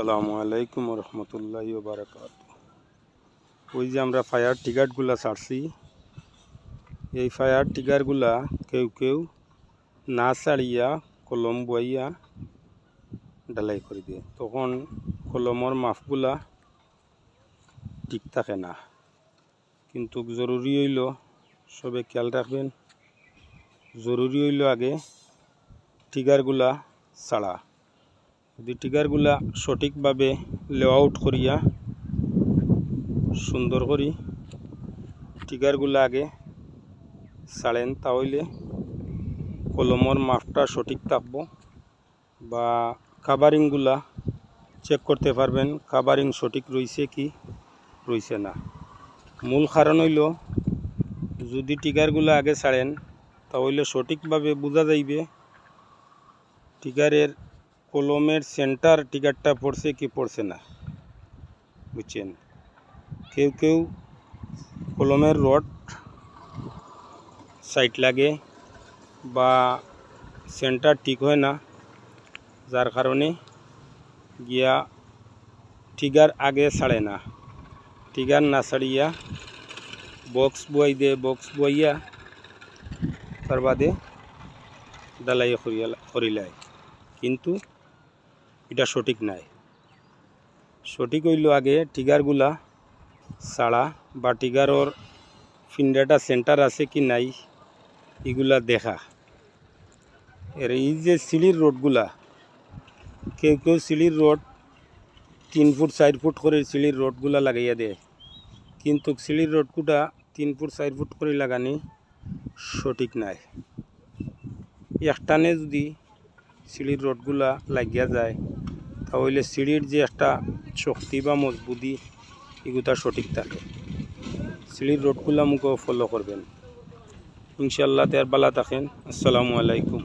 আসসালামু আলাইকুম রহমতুল্লাহি ওয়া বারাকাতুহু। ওই যে আমরা ফায়ার টিকারগুলা ছাড়ছি, এই ফায়ার টিকারগুলা কেউ কেউ না ছাড়িয়া কলম বইয়া ঢালাই করে দিয়ে, তখন কলমর মাপগুলা ঠিক থাকে না। কিন্তু জরুরি হইল, সবে খেয়াল রাখবেন, জরুরি হইল আগে টিকারগুলা ছাড়া। যদি টিকারগুলা সঠিকভাবে লেআউট করিয়া সুন্দর করি টিকারগুলা আগে ছাড়েন, তাহলে কলমর মাপটা সঠিক থাকব, বা কাভারিংগুলা চেক করতে পারবেন কাভারিং সঠিক রয়েছে কি রয়েছে না। মূল কারণ হইল, যদি টিকারগুলা আগে ছাড়েন তাহলে সঠিকভাবে বোঝা যাইবে টিকারের কলমের সেন্টার টিকারটা পড়ছে কি পড়ছে না, বুঝছেন। কেউ কেউ কলমের রড সাইড লাগে বা সেন্টার ঠিক হয় না, যার কারণে গিয়া টিকার আগে ছাড়ে না। টিকার না ছাড়িয়া বক্স বই দে, বক্স বইয়া তার বাদে ডালাই করিলায়, কিন্তু এটা সঠিক নাই। সঠিক হইল আগে টিকারগুলা ছাড়া, বা টিকারর ফিন্ডাটা সেন্টার আছে কি নাই এগুলা দেখা। এর এই যে সিলির রোডগুলা, কেউ কেউ সিলির রোড 3 ফুট 4 ফুট করে সিলির রোডগুলা লাগাইয়া দেয়, কিন্তু সিলির রোডগুলা 3 ফুট 4 ফুট করে লাগানি সঠিক নাই। একটানে যদি সিলির রোডগুলা লাগিয়া যায়, তাহলে সিঁড়ির যে একটা শক্তি বা মজবুতি এগুলা সঠিক থাকে। সিলির রোডগুলা মুখও ফলো করবেন ইনশাল্লাহ। তার বালা থাকেন। আসসালামু আলাইকুম।